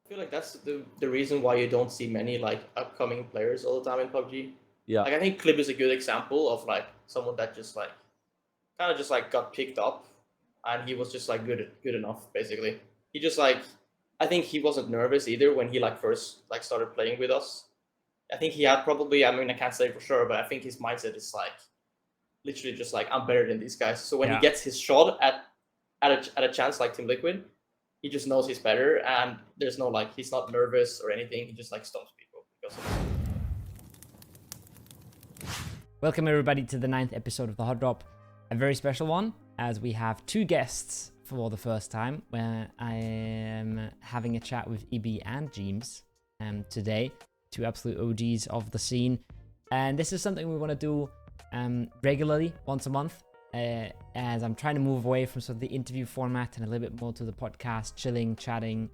feel like that's the reason why you don't see many like upcoming players all the time in PUBG. Yeah. Like I think Clip is a good example of like someone that just like kind of just like got picked up, and he was just like good enough basically. He just like I think he wasn't nervous either when he like first like started playing with us. I think he had probably, I mean, I can't say for sure, but I think his mindset is like literally just like I'm better than these guys. So when he Yeah. gets his shot at a chance like Team Liquid, he just knows he's better, and there's no like he's not nervous or anything. He just like stomps people because of it. Welcome everybody to the 9th episode of the Hot Drop, a very special one as we have two guests for the first time, where I am having a chat with EB and James today, two absolute OGs of the scene, and this is something we want to do regularly, once a month, as I'm trying to move away from sort of the interview format and a little bit more to the podcast, chilling, chatting,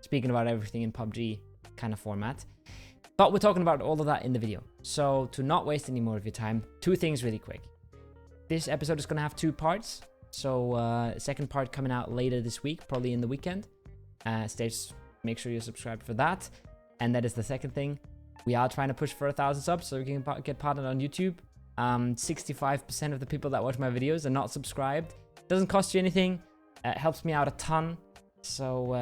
speaking about everything in PUBG kind of format. But we're talking about all of that in the video. So to not waste any more of your time, two things really quick. This episode is going to have two parts. So second part coming out later this week, probably in the weekend. Make sure you're subscribed for that. And that is the second thing. We are trying to push for 1,000 subs so we can get partnered on YouTube. 65% of the people that watch my videos are not subscribed. Doesn't cost you anything. It helps me out a ton. So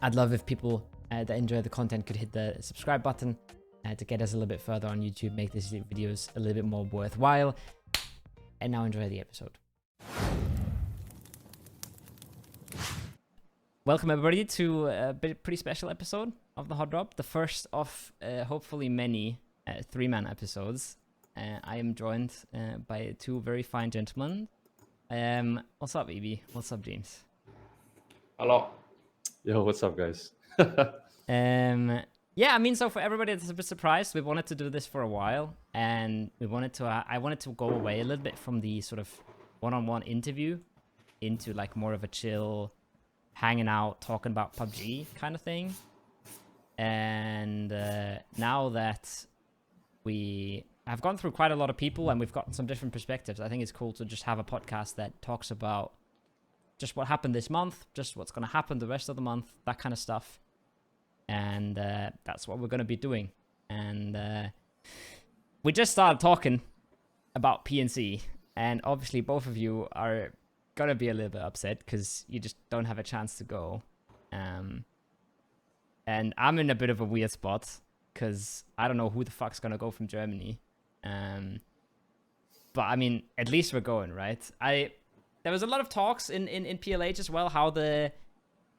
I'd love if people that enjoy the content could hit the subscribe button to get us a little bit further on YouTube, make these videos a little bit more worthwhile. And now enjoy the episode. Welcome everybody to a pretty special episode of the Hot Drop, the first of hopefully many 3-man episodes. I am joined by two very fine gentlemen. What's up, EB? What's up, James? Hello. Yo, what's up, guys? Yeah, I mean, so for everybody that's a bit surprised, we wanted to do this for a while, and I wanted to go away a little bit from the sort of one-on-one interview into like more of a chill, hanging out, talking about PUBG kind of thing. And now that we have gone through quite a lot of people and we've gotten some different perspectives, I think it's cool to just have a podcast that talks about just what happened this month, just what's going to happen the rest of the month, that kind of stuff. And that's what we're going to be doing. And we just started talking about PNC, and obviously both of you are going to be a little bit upset because you just don't have a chance to go. And I'm in a bit of a weird spot because I don't know who the fuck's going to go from Germany. But I mean, at least we're going, right? There was a lot of talks in PLH as well,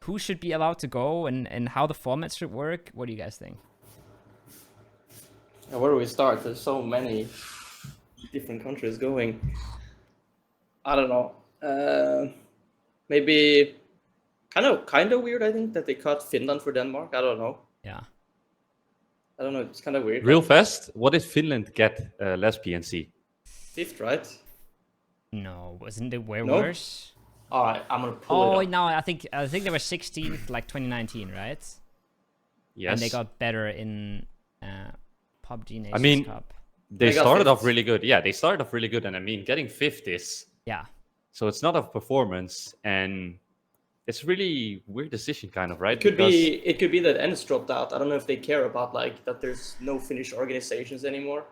who should be allowed to go and how the format should work. What do you guys think? Where do we start? There's so many different countries going. I don't know. Maybe kind of weird. I think that they cut Finland for Denmark. I don't know. Yeah. I don't know. It's kind of weird. Real fast, what did Finland get less PNC? 5th, right? No, wasn't it way No? worse? All right, I'm gonna pull it Oh up. no, I think they were 16th, like 2019, right? Yes. And they got better in PUBG Nations I mean, Cup. they got started off 5th. really good. Yeah, they started off really good. And I mean, getting 5th is... Yeah. So it's not a performance. And it's really weird decision, kind of, right? It could be that Ents dropped out. I don't know if they care about like that. There's no Finnish organizations anymore.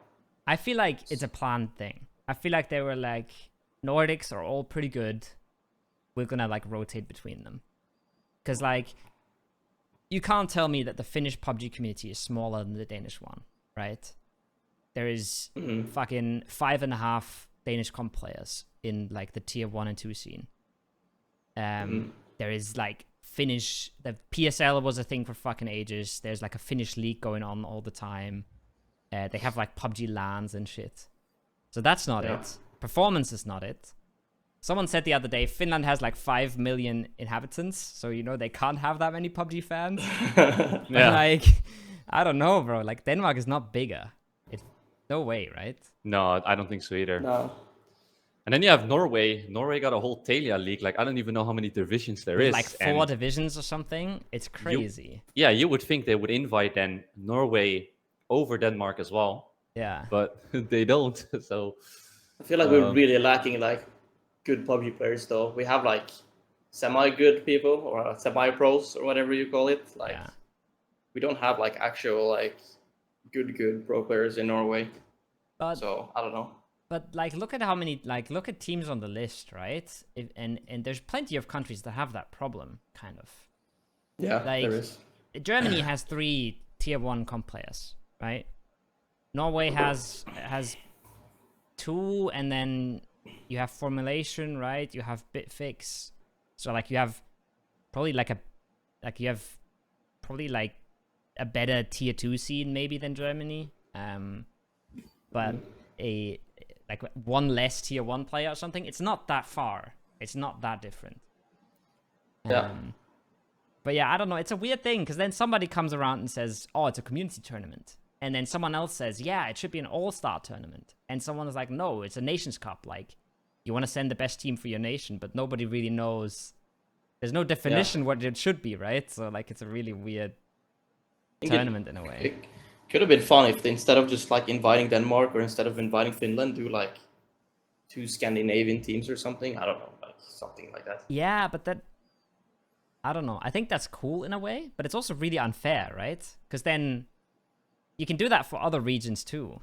I feel like it's a planned thing. I feel like they were like, Nordics are all pretty good. We're gonna like rotate between them. Because like, you can't tell me that the Finnish PUBG community is smaller than the Danish one, right? There is fucking 5.5 Danish comp players in like the tier 1 and 2 scene. There is like the PSL was a thing for fucking ages. There's like a Finnish league going on all the time. They have like PUBG LANs and shit. So that's not it. Performance is not it. Someone said the other day, Finland has like 5 million inhabitants, so you know they can't have that many PUBG fans. Yeah. Like, I don't know, bro. Like Denmark is not bigger. No way, right? No, I don't think so either. No. And then you have Norway. Norway got a whole Talia league. Like, I don't even know how many divisions there is. Like 4 divisions or something. It's crazy. You would think they would invite then Norway over Denmark as well. Yeah. But they don't. So I feel like we're really lacking like good PUBG players though. We have like semi-good people or semi-pros or whatever you call it. Like Yeah. we don't have like actual like good pro players in Norway. But So I don't know. But like, look at how many, like, look at teams on the list, right? And there's plenty of countries that have that problem, kind of. Yeah, Like, there is. Germany has 3 tier 1 comp players, right? Norway has 2, and then you have Formulation, right? You have Bitfix. So like, you have probably like a better tier 2 scene maybe than Germany. But like 1 less tier 1 player or something. It's not that far. It's not that different. Yeah. But yeah, I don't know. It's a weird thing because then somebody comes around and says, "Oh, it's a community tournament," and then someone else says, "Yeah, it should be an all-star tournament," and someone is like, "No, it's a Nations Cup. Like, you want to send the best team for your nation, but nobody really knows. There's no definition what it should be, right? So like, it's a really weird tournament in a way. It could have been fun if instead of just like inviting Denmark or instead of inviting Finland, do like 2 Scandinavian teams or something. I don't know, like something like that. Yeah, but that, I don't know. I think that's cool in a way, but it's also really unfair, right? Because then you can do that for other regions too.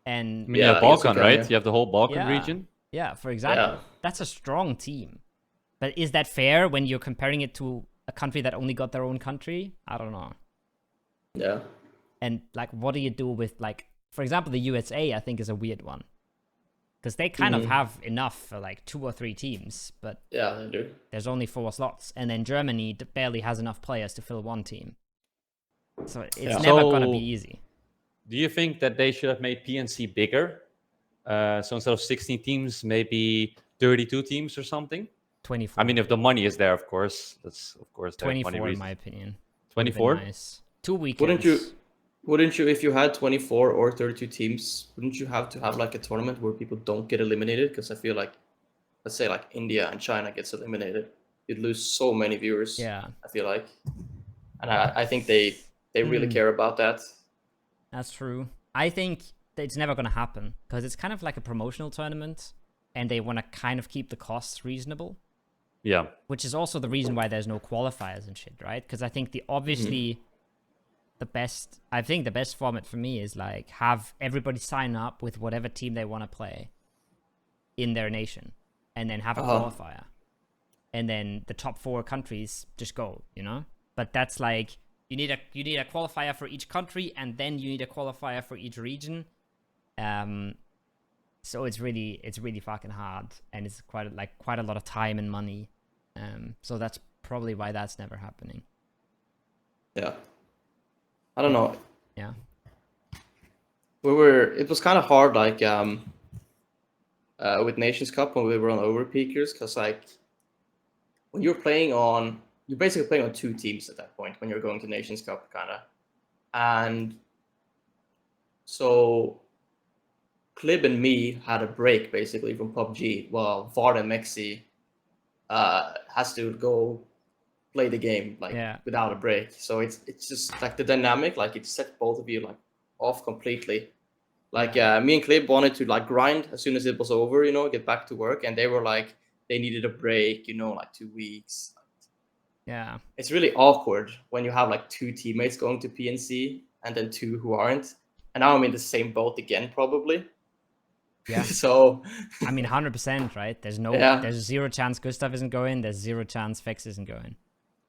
And I mean, you have Balkan, right? You have the whole Balkan region. Yeah, for example. That's a strong team. But is that fair when you're comparing it to a country that only got their own country? I don't know. Yeah. And like, what do you do with, like, for example, the USA, I think, is a weird one. Because they kind of have enough for like 2 or 3 teams, but yeah, they do. There's only 4 slots, and then Germany barely has enough players to fill 1 team. So it's never going to be easy. Do you think that they should have made PNC bigger? So instead of 16 teams, maybe 32 teams or something? 24. I mean, if the money is there, of course. That's, of course, 24 in my opinion. 24? Nice. 2 weekends. Wouldn't you, if you had 24 or 32 teams, wouldn't you have to have like a tournament where people don't get eliminated? Because I feel like, let's say like India and China gets eliminated, you'd lose so many viewers. Yeah. I feel like, and I think they really care about that. That's true. I think that it's never going to happen because it's kind of like a promotional tournament, and they want to kind of keep the costs reasonable. Yeah. Which is also the reason why there's no qualifiers and shit, right? Because I think the best format for me is like have everybody sign up with whatever team they want to play in their nation, and then have a qualifier, and then the top 4 countries just go, you know. But that's like you need a qualifier for each country, and then you need a qualifier for each region. So it's really fucking hard, and it's quite a lot of time and money. So that's probably why that's never happening. Yeah. I don't know. Yeah. It was kind of hard, like, with Nations Cup when we were on Overpeakers, because, like, when you're basically playing on 2 teams at that point when you're going to Nations Cup, kind of. And so Clib and me had a break, basically, from PUBG, while Vard and Mexi has to go play the game without a break. So it's just like the dynamic, like it set both of you like off completely. Like me and Clib wanted to like grind as soon as it was over, you know, get back to work, and they were like they needed a break, you know, like 2 weeks. Yeah. It's really awkward when you have like 2 teammates going to PNC and then 2 who aren't. And now I'm in the same boat again, probably. Yeah. So I mean, 100%, right? There's 0 chance Gustav isn't going. There's 0 chance Fex isn't going.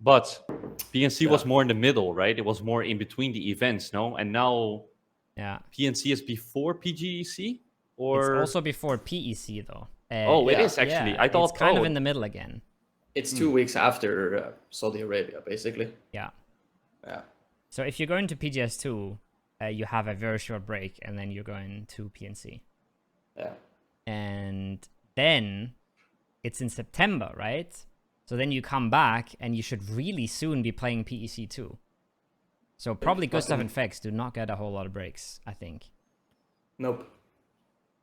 But PNC was more in the middle, right? It was more in between the events, no? And now PNC is before PGEC? Or it's also before PEC, though. It is actually. I thought it's kind of in the middle again. It's 2 weeks after Saudi Arabia, basically. Yeah. Yeah. So if you're going to PGS2, you have a very short break, and then you're going to PNC. Yeah. And then it's in September, right? So then you come back, and you should really soon be playing PEC too. So probably Gustav and Fex do not get a whole lot of breaks, I think. Nope.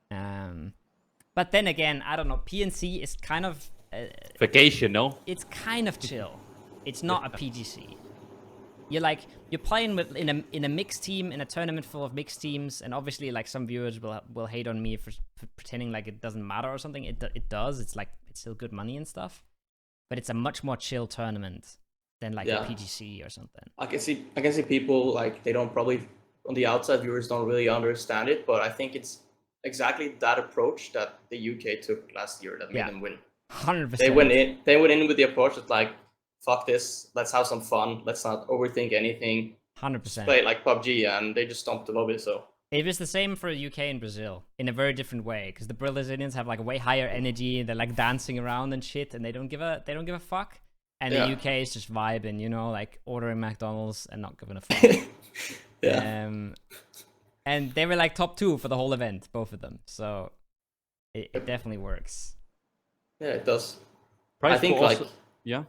But then again, I don't know. PNC is kind of vacation, no? It's kind of chill. It's not a PGC. You're playing in a mixed team in a tournament full of mixed teams, and obviously like some viewers will hate on me for pretending like it doesn't matter or something. It does. It's still good money and stuff. but it's a much more chill tournament than like a PGC or something. I can see people like they don't probably on the outside viewers don't really understand it, but I think it's exactly that approach that the UK took last year that made them win. 100%. They went in with the approach that's like, fuck this, let's have some fun, let's not overthink anything. 100%. Just play it like PUBG, and they just stomped the lobby. So it was the same for UK and Brazil in a very different way, because the Brazilians have like way higher energy. They're like dancing around and shit, and they don't give a fuck. And the UK is just vibing, you know, like ordering McDonald's and not giving a fuck. And they were like top 2 for the whole event, both of them. So it definitely works. Yeah, it does. Price I think pool like also, yeah.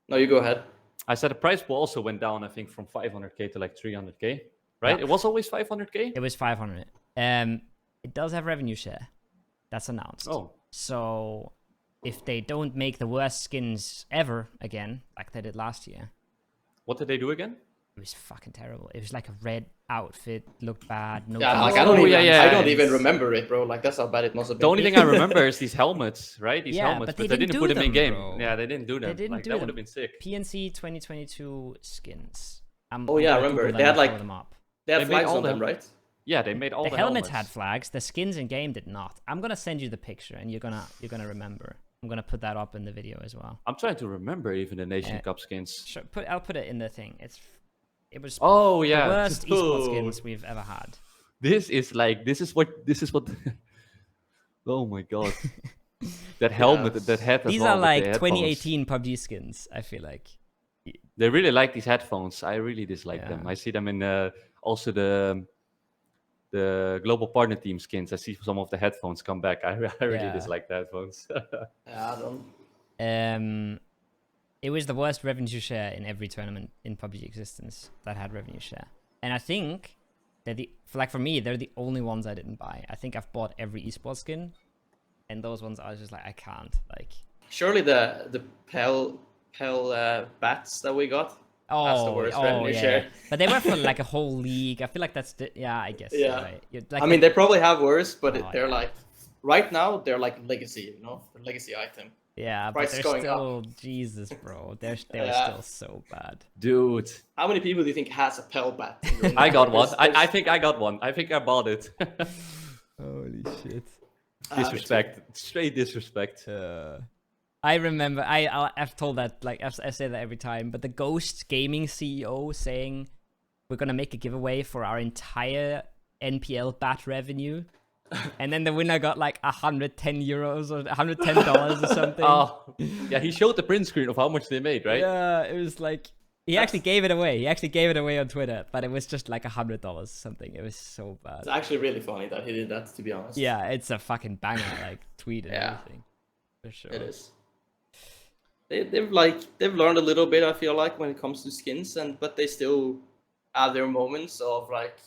No, you go ahead. I said the price pool also went down. I think from 500k to like 300k. Right? Yeah. It was always 500k. It was 500. It does have revenue share. That's announced. Oh. So if they don't make the worst skins ever again, like they did last year. What did they do again? It was fucking terrible. It was like a red outfit, looked bad. No. Yeah, like I don't even remember it, bro. Like that's how bad it must have been. The only thing I remember is these helmets, right? These helmets, but they didn't put them in game. Bro. Yeah, they didn't do them. They didn't like, do that them. would have been sick. PNC 2022 skins. I remember. They had like them up. They had flags on them, right? Yeah, they made all the helmets had flags. The skins in game did not. I'm gonna send you the picture, and you're gonna remember. I'm gonna put that up in the video as well. I'm trying to remember even the Nation Cup skins. Sure, I'll put it in the thing. It was the worst esports skins we've ever had. This is what. Oh my god, that helmet, that head. These are like 2018 PUBG skins. I feel like they really like these headphones. I really dislike them. I see them in also the global partner team skins. I see some of the headphones come back. I really dislike the headphones. I don't. It was the worst revenue share in every tournament in PUBG existence that had revenue share. And I think that for me, they're the only ones I didn't buy. I think I've bought every esports skin, and those ones I was just like, I can't. Like, surely the Pel bats that we got. That's the worst revenue share. But they were for like a whole league. I feel like that's I guess. Yeah. Right. Like, I mean, they probably have worse, but they're like right now they're like legacy, you know, the legacy item. Yeah, price but they're still up. Jesus, bro. They were still so bad. Dude. How many people do you think has a Pel bat? I got one. I think I got one. I think I bought it. Holy shit. Disrespect. Straight disrespect. I remember, I've told that, like, I say that every time, but the Ghost Gaming CEO saying we're going to make a giveaway for our entire NPL bat revenue. And then the winner got like 110 euros or $110 or something. Oh, yeah, he showed the print screen of how much they made, right? Yeah, it was like, he actually gave it away. He actually gave it away on Twitter, but it was just like $100 or something. It was so bad. It's actually really funny that he did that, to be honest. Yeah, it's a fucking banger, like, tweet and everything. For sure. It is. They've learned a little bit, I feel like, when it comes to skins, but they still have their moments of like,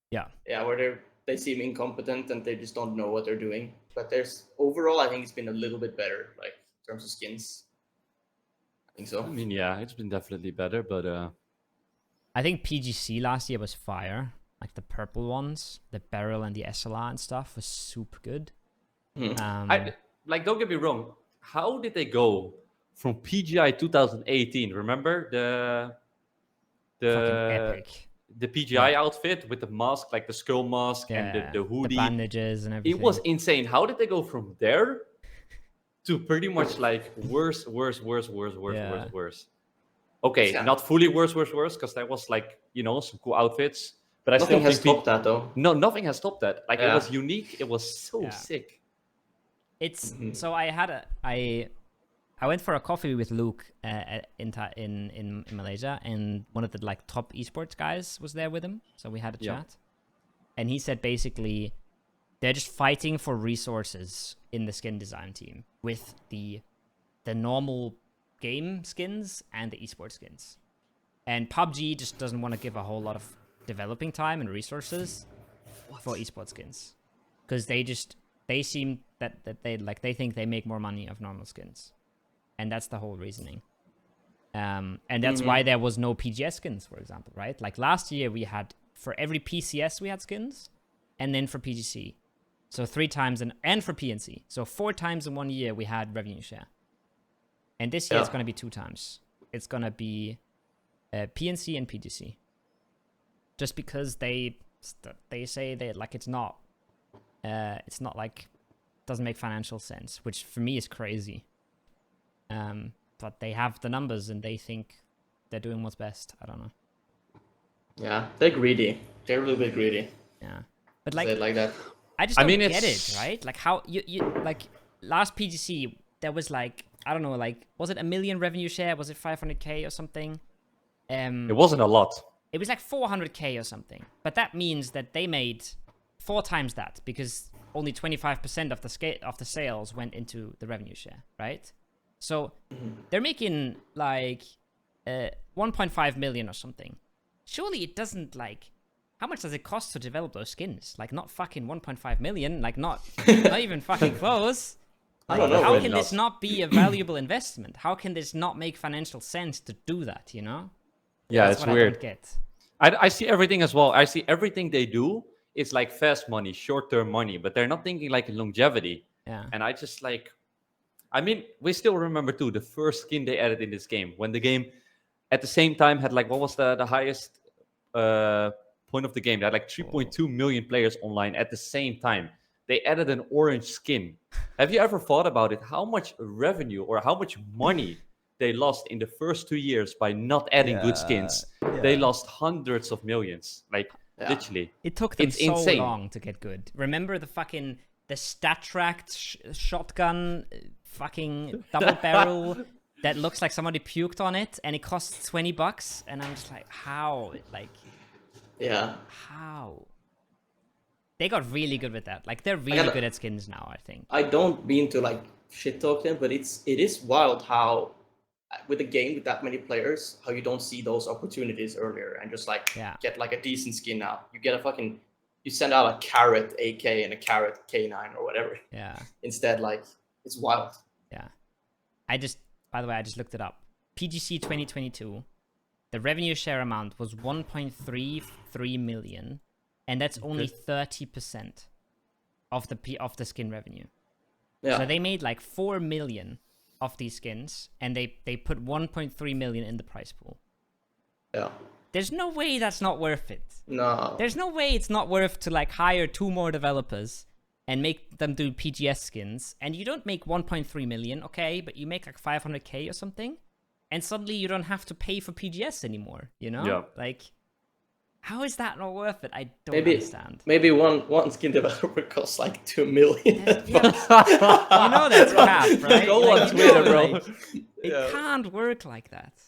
where they seem incompetent and they just don't know what they're doing. But overall, I think it's been a little bit better, like in terms of skins. I think so. I mean, yeah, it's been definitely better, but I think PGC last year was fire. Like the purple ones, the Beryl and the SLR and stuff was super good. Don't get me wrong. How did they go from PGI 2018? Remember the fucking epic. The PGI outfit with the mask, like the skull mask and the hoodie, the bandages and everything. It was insane. How did they go from there to pretty much like worse? Okay, not fully worse, because that was like, you know, some cool outfits. But nothing has stopped that though. No, nothing has stopped that. Like it was unique. It was so sick. It's so I went for a coffee with Luke in Malaysia, and one of the like top esports guys was there with him. So we had a chat, and he said basically they're just fighting for resources in the skin design team with the normal game skins and the esports skins, and PUBG just doesn't want to give a whole lot of developing time and resources for esports skins because they seem that they think they make more money of normal skins. And that's the whole reasoning. And that's why there was no PGS skins, for example, right? Like last year we had, for every PCS we had skins, and then for PGC. So 3 times, and for PNC. So 4 times in 1 year we had revenue share. And this year it's going to be 2 times. It's going to be PNC and PGC. Just because they say that like it's not like doesn't make financial sense, which for me is crazy. But they have the numbers and they think they're doing what's best. I don't know. Yeah, they're greedy. They're a little bit greedy. Yeah, but Say it like that. I just don't get it, right? Like how you like last PGC there was like, I don't know, like was it 1 million revenue share? Was it 500k or something? It wasn't a lot. It was like 400k or something. But that means that they made 4 times that because only 25% of the sales went into the revenue share, right? So they're making like 1.5 million or something. Surely it doesn't like, how much does it cost to develop those skins? Like not fucking 1.5 million, like not even fucking close. Like, how can this not be a valuable investment? How can this not make financial sense to do that, you know? Yeah, That's it's what weird. I don't get. I see everything as well. I see everything they do. It's like fast money, short-term money, but they're not thinking like longevity. Yeah. And I just like, I mean, we still remember too the first skin they added in this game when the game at the same time had like, what was the highest point of the game? They had like 3.2 million players online at the same time. They added an orange skin. Have you ever thought about it? How much revenue or how much money they lost in the first 2 years by not adding good skins? Yeah. They lost hundreds of millions, like literally. It took them so insane. long to get good. Remember the stat-tracked shotgun fucking double barrel that looks like somebody puked on it and it costs $20 and I'm just like, how? Like, yeah, how? They got really good with that. Like they're really good at skins now, I think. I don't mean to like shit talk them, but it is wild how with a game with that many players, how you don't see those opportunities earlier and just like get like a decent skin now. You get you send out a carrot AK and a carrot K9 or whatever. Yeah. Instead, like it's wild. Yeah. By the way, I just looked it up. PGC 2022, the revenue share amount was 1.33 million, and that's only 30% of the skin revenue. Yeah. So they made like 4 million of these skins, and they put 1.3 million in the prize pool. Yeah. There's no way that's not worth it. No. There's no way it's not worth to like hire 2 more developers and make them do PGS skins, and you don't make 1.3 million, okay, but you make like 500k or something, and suddenly you don't have to pay for PGS anymore, you know? Yeah. Like, how is that not worth it? I don't understand. Maybe one skin developer costs like 2 million. You know that's crap, right? Go like, on Twitter, bro. Like, it can't work like that.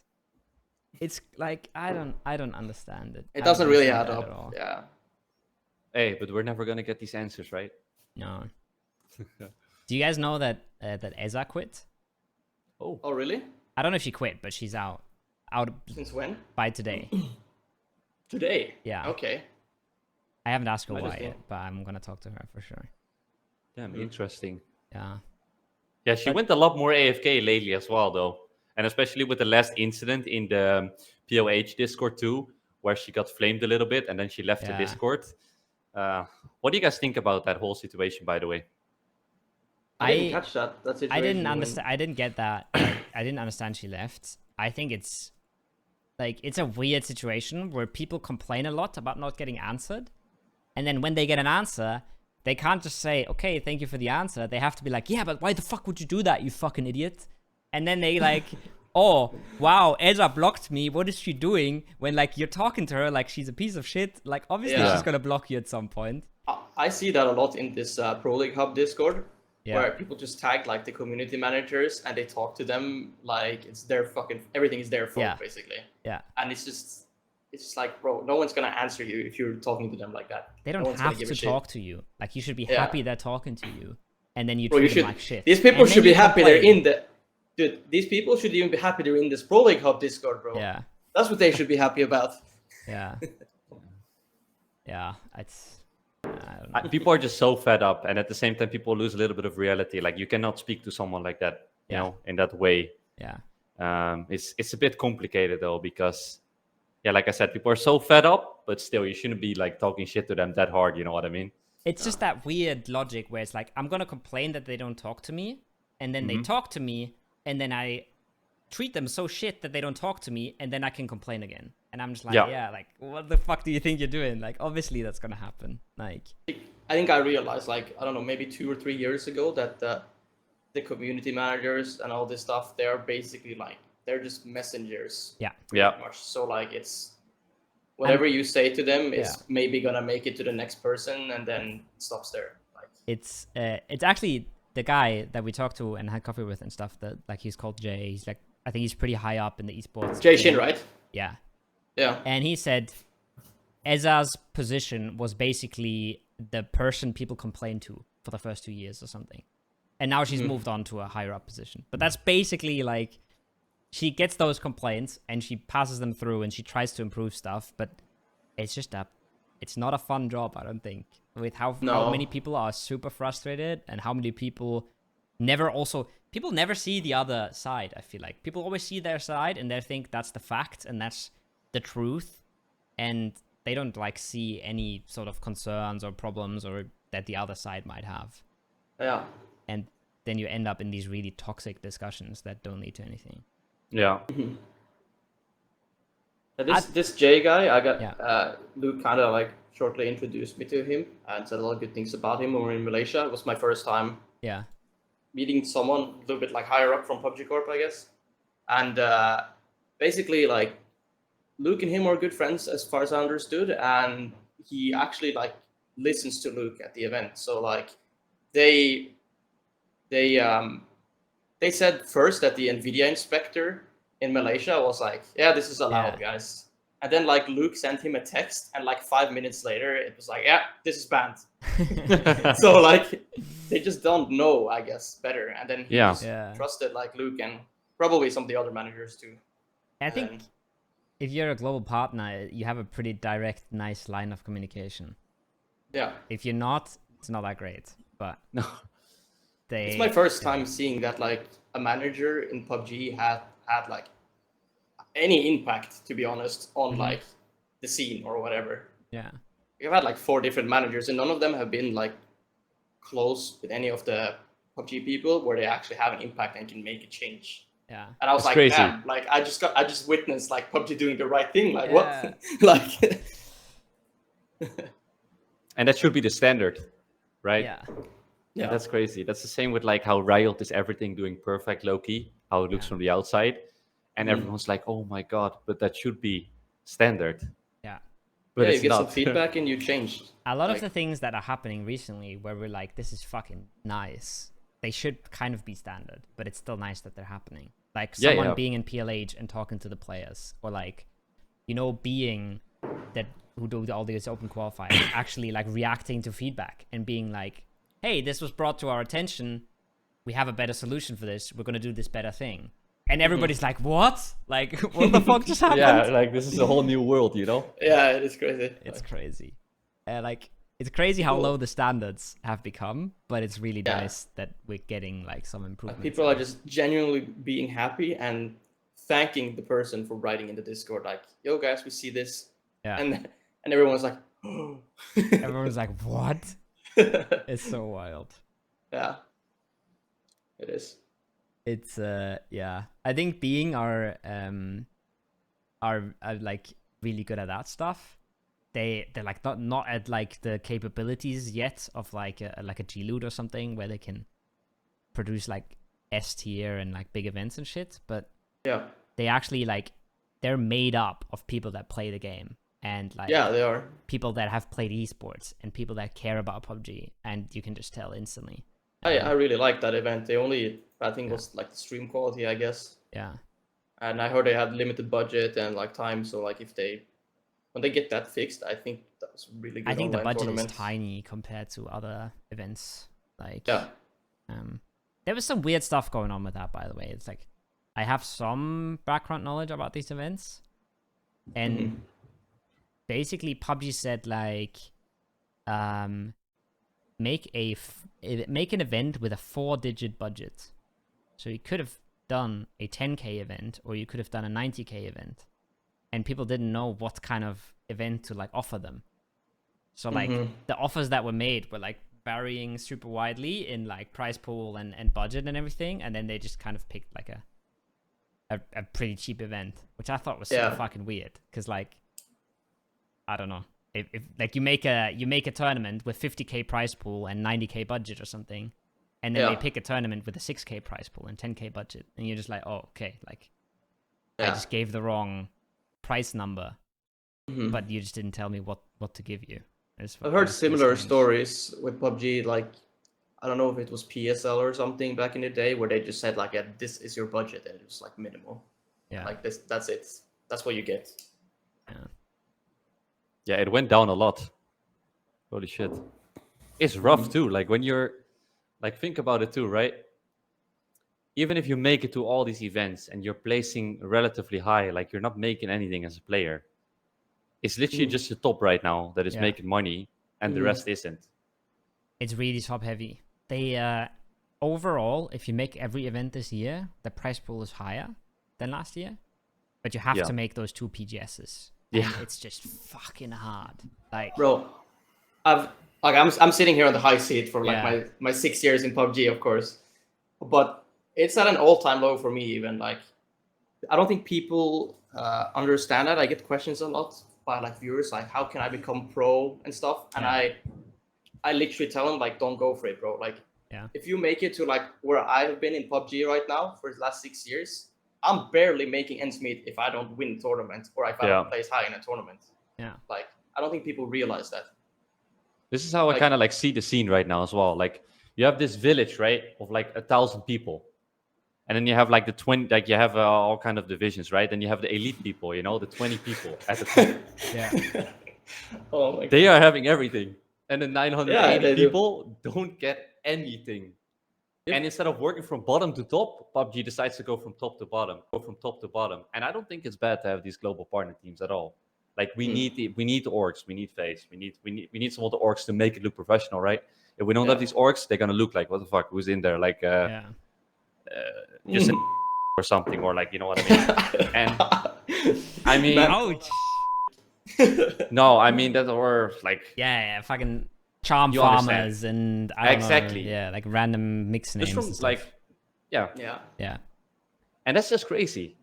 It's like I don't understand it. It doesn't really add at up. all. Yeah. Hey, but we're never gonna get these answers, right? No. Do you guys know that Eza quit? Oh, really? I don't know if she quit, but she's out Since when? by today. Today. Yeah. Okay. I haven't asked her I why just yet, but I'm gonna talk to her for sure. damn, interesting. Yeah. Yeah, she went a lot more AFK lately as well, though. And especially with the last incident in the POH Discord too, where she got flamed a little bit and then she left the Discord. What do you guys think about that whole situation, by the way? I didn't catch that situation. I didn't understand. I didn't get that. I didn't understand she left. I think it's like it's a weird situation where people complain a lot about not getting answered, and then when they get an answer, they can't just say, "Okay, thank you for the answer." They have to be like, "Yeah, but why the fuck would you do that, you fucking idiot?" And then they like, "Oh, wow, Ezra blocked me. What is she doing?" When like you're talking to her like she's a piece of shit. Like obviously she's gonna block you at some point. I see that a lot in this Pro League Hub Discord. Yeah. Where people just tag like the community managers and they talk to them like it's their fucking everything is their fault basically. Yeah. And it's just like, bro, no one's gonna answer you if you're talking to them like that. They don't have to talk to you. Like you should be happy they're talking to you, and then you bro, treat them like shit. These people should be happy they're in the. Dude, these people should even be happy they're in this Pro League Hub Discord, bro. Yeah. That's what they should be happy about. Yeah. Yeah. It's. I don't know. People are just so fed up, and at the same time, people lose a little bit of reality. Like you cannot speak to someone like that, you know, in that way. Yeah. It's a bit complicated though, because like I said, people are so fed up, but still, you shouldn't be like talking shit to them that hard. You know what I mean? It's just that weird logic where it's like I'm gonna complain that they don't talk to me, and then they talk to me, and then I treat them so shit that they don't talk to me, and then I can complain again. And I'm just like, Yeah. yeah, like, what the fuck do you think you're doing? Like, obviously that's gonna happen. Like, I think I realized, like, I don't know, maybe 2 or 3 years ago that the community managers and all this stuff, they're basically like, they're just messengers. yeah, Pretty much. So like, it's whatever you say to them is maybe gonna make it to the next person, and then it stops there. Like, it's actually the guy that we talked to and had coffee with and stuff. That like he's called Jay. He's like, I think he's pretty high up in the esports. Jay Shin, right? Yeah. Yeah. And he said Ezza's position was basically the person people complained to for the first 2 years or something. And now she's moved on to a higher up position. But that's basically like, she gets those complaints and she passes them through and she tries to improve stuff. But it's just it's not a fun job, I don't think. With how many people are super frustrated and how many people people never see the other side, I feel like. People always see their side and they think that's the fact and that's the truth. And they don't like see any sort of concerns or problems or that the other side might have. Yeah. And then you end up in these really toxic discussions that don't lead to anything. Yeah. This Jay guy, I got Luke kind of like shortly introduced me to him and said a lot of good things about him when we were in Malaysia. It was my first time meeting someone a little bit like higher up from PUBG Corp, I guess. And basically like Luke and him are good friends as far as I understood, and he actually like listens to Luke at the event. So like they said first that the NVIDIA inspector in Malaysia was like, yeah, this is allowed, guys. And then like Luke sent him a text, and like 5 minutes later, it was like, yeah, this is banned. So like they just don't know, I guess, better. And then he just trusted like Luke and probably some of the other managers too. I think if you're a global partner, you have a pretty direct, nice line of communication. Yeah. If you're not, it's not that great. But no, it's my first time seeing that like a manager in PUBG had like any impact, to be honest, on like the scene or whatever. Yeah. We've had like 4 different managers, and none of them have been like close with any of the PUBG people where they actually have an impact and can make a change. Yeah. And I was like, crazy. damn, like I just witnessed like PUBG doing the right thing. Like what? Like And that should be the standard, right? Yeah. That's crazy. That's the same with like how Riot is everything doing perfect low key, how it looks from the outside. And everyone's like, oh my God, but that should be standard. Yeah. But you it's get not. some feedback and you change. A lot of the things that are happening recently where we're like, this is fucking nice, they should kind of be standard, but it's still nice that they're happening. Like someone being in PLH and talking to the players, or like, you know, being that who do all these open qualifiers, actually like reacting to feedback and being like, hey, this was brought to our attention. We have a better solution for this. We're going to do this better thing. And everybody's like, what? Like, what the fuck just happened? Yeah, like this is a whole new world, you know? Yeah, it is crazy. It's crazy. Like, it's crazy how low the standards have become, but it's really nice that we're getting like some improvements. People are just genuinely being happy and thanking the person for writing in the Discord, like, yo guys, we see this. Yeah. And everyone's like, oh. Everyone's like, what? It's so wild. Yeah. It is. It's I think being are like really good at that stuff. They're like not at like the capabilities yet of like a G-Loot or something where they can produce like S tier and like big events and shit, but they actually like they're made up of people that play the game and like they are people that have played esports and people that care about PUBG, and you can just tell instantly. I really liked that event. The only bad thing was like the stream quality, I guess. Yeah. And I heard they had limited budget and like time, so like when they get that fixed, I think that was really good. I think the budget tournament is tiny compared to other events. Like there was some weird stuff going on with that, by the way. It's like I have some background knowledge about these events, and basically PUBG said like make an event with a 4-digit budget. So you could have done a 10k event, or you could have done a 90k event, and people didn't know what kind of event to like offer them. So like the offers that were made were like varying super widely in like price pool and budget and everything, and then they just kind of picked like a pretty cheap event, which I thought was so Yeah. fucking weird. Because like, I don't know, if like you make a tournament with 50k prize pool and 90k budget or something, and then they pick a tournament with a 6k prize pool and 10k budget, and you're just like, oh, okay, like I just gave the wrong price number, but you just didn't tell me what to give you. I've heard similar stories with PUBG, like I don't know if it was PSL or something back in the day, where they just said like, yeah, this is your budget, and it was like minimal. Yeah. Like that's it. That's what you get. Yeah. Yeah, it went down a lot. Holy shit. It's rough too. Like when you're like, think about it too, right? Even if you make it to all these events and you're placing relatively high, like you're not making anything as a player. It's literally just the top right now that is making money, and the rest isn't. It's really top heavy. They overall, if you make every event this year, the price pool is higher than last year, but you have to make those 2 PGSs. Yeah, and it's just fucking hard. Like, bro, I'm sitting here on the high seat for like my 6 years in PUBG, of course, but it's at an all-time low for me. Even like, I don't think people understand that. I get questions a lot by like viewers, like, how can I become pro and stuff, and I literally tell them like, don't go for it, bro. Like, if you make it to like where I've been in PUBG right now for the last 6 years, I'm barely making ends meet if I don't win a tournament or if I don't place high in a tournament. Yeah. Like, I don't think people realize that. This is how I kind of like see the scene right now as well. Like, you have this village, right, of like 1,000 people. And then you have like the 20, like you have all kind of divisions, right? And you have the elite people, you know, the 20 people at the top. Yeah. Oh my God. They are having everything. And the 980 people don't get anything. Yep. And instead of working from bottom to top, PUBG decides to go from top to bottom, And I don't think it's bad to have these global partner teams at all. Like we need the orgs, we need FaZe, we need some of the orgs to make it look professional, right? If we don't have these orgs, they're gonna look like, what the fuck, who's in there? Like just or something, or like, you know what I mean? And I mean, ouch. No, I mean that, or like fucking charm farmers and I don't know, like random mix names. Just from like, yeah. And that's just crazy.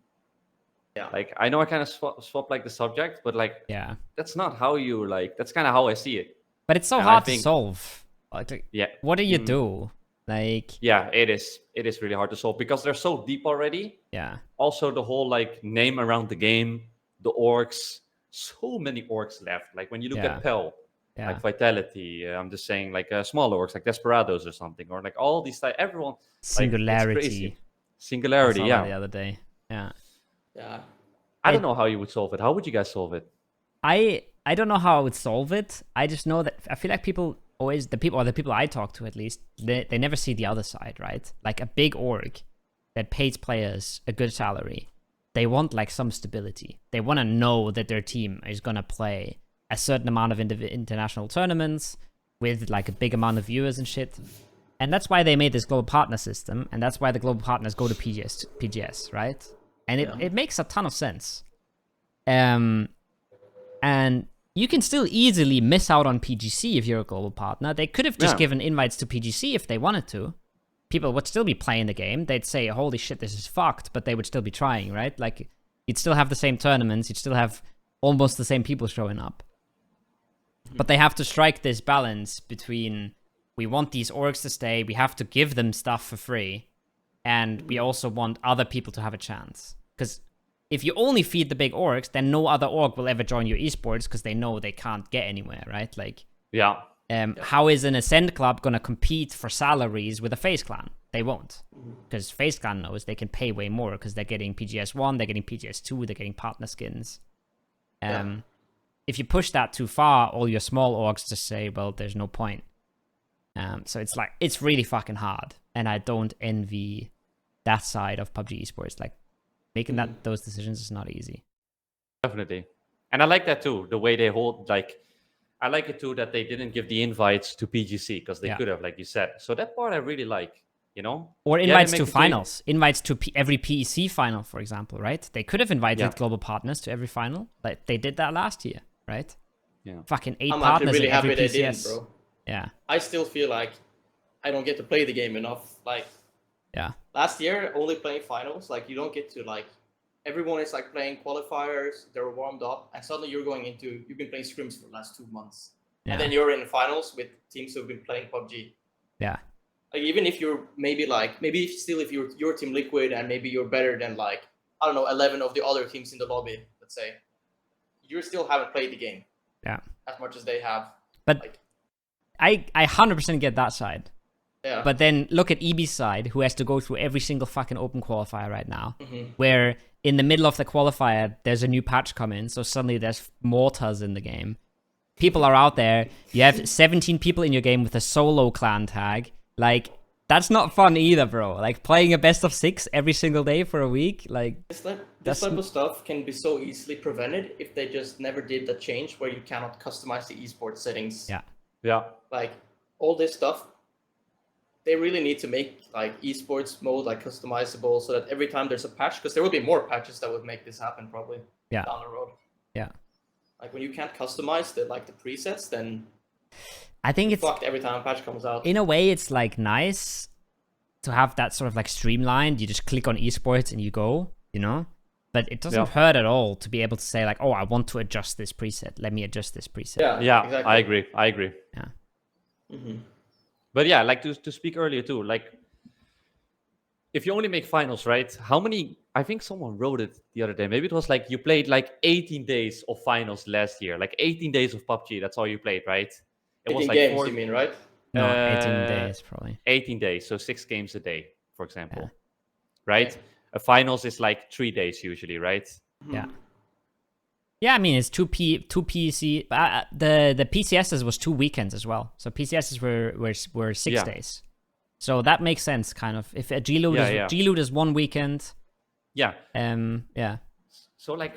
Yeah. Like, I know I kind of swap like the subject, but like, that's not how you like. That's kind of how I see it. But it's so hard to solve. Like, what do you do? Like, it is really hard to solve because they're so deep already. Yeah. Also, the whole like name around the game, the orgs, so many orgs left. Like when you look at Pell, like Vitality, I'm just saying like small orgs like Desperados or something, or like all these like everyone. Singularity. Like, Singularity. I saw that the other day. Yeah. I don't know how you would solve it. How would you guys solve it? I don't know how I would solve it. I just know that I feel like people always, the people I talk to at least, they never see the other side, right? Like a big org that pays players a good salary, they want like some stability. They want to know that their team is going to play a certain amount of international tournaments with like a big amount of viewers and shit. And that's why they made this global partner system, and that's why the global partners go to PGS, right? And it makes a ton of sense. And you can still easily miss out on PGC if you're a global partner. They could have just given invites to PGC if they wanted to. People would still be playing the game. They'd say, holy shit, this is fucked, but they would still be trying, right? Like, you'd still have the same tournaments. You'd still have almost the same people showing up. But they have to strike this balance between, we want these orgs to stay, we have to give them stuff for free, and we also want other people to have a chance. Because if you only feed the big orgs, then no other org will ever join your esports because they know they can't get anywhere, right? Like, how is an Ascend club going to compete for salaries with a FaZe clan? They won't. Because FaZe clan knows they can pay way more because they're getting PGS 1, they're getting PGS 2, they're getting partner skins. If you push that too far, all your small orgs just say, well, there's no point. So it's like, it's really fucking hard. And I don't envy that side of PUBG esports. Like, making those decisions is not easy. Definitely. And I like that too, the way they hold, like, I like it too that they didn't give the invites to PGC because they could have, like you said. So that part I really like, you know? Or invites to finals. Invites to every PEC final, for example, right? They could have invited global partners to every final. Like, they did that last year, right? Yeah. Fucking 8 I'm partners really in every happy they PCS. didn't, bro. Yeah. I still feel like I don't get to play the game enough. Like, Yeah. Last year, only playing finals, like you don't get to like everyone is like playing qualifiers, they're warmed up, and suddenly you've been playing scrims for the last 2 months, Yeah. and then you're in finals with teams who've been playing PUBG. Yeah. Like even if you're maybe if you're Team Liquid and maybe you're better than like I don't know 11 of the other teams in the lobby, let's say, you still haven't played the game. Yeah. As much as they have. But like, I 100% get that side. yeah. But then look at EB's side, who has to go through every single fucking open qualifier right now, Mm-hmm. where in the middle of the qualifier, there's a new patch coming, so suddenly there's mortars in the game. People are out there. You have 17 people in your game with a solo clan tag. Like, that's not fun either, bro. Like, playing a best of 6 every single day for a week, like... This type of stuff can be so easily prevented if they just never did the change where you cannot customize the esports settings. Yeah. Yeah. Like, all this stuff, they really need to make, like, esports mode, like, customizable so that every time there's a patch, because there will be more patches that would make this happen probably Yeah. down the road. Yeah. Like, when you can't customize the presets, then I think it's... fucked every time a patch comes out. In a way, it's, like, nice to have that sort of, like, streamlined. You just click on esports and you go, you know? But it doesn't hurt at all to be able to say, like, oh, I want to adjust this preset. Let me adjust this preset. Yeah, exactly. I agree. Yeah. Mm-hmm. But yeah, like to speak earlier too, like if you only make finals, right? How many? I think someone wrote it the other day. Maybe it was like you played like 18 days of finals last year, like 18 days of PUBG. That's all you played, right? It 18 was like games, you mean, right? No, 18 Uh, days, probably. 18 days, so 6 games a day, for example, Yeah. right? Okay. A finals is like 3 days usually, right? Yeah. Yeah, I mean, it's two PC. The PCSs was 2 weekends as well. So PCSs were 6 Yeah. days. So that makes sense, kind of. If a G-Loot is 1 weekend. Yeah. Yeah. So like,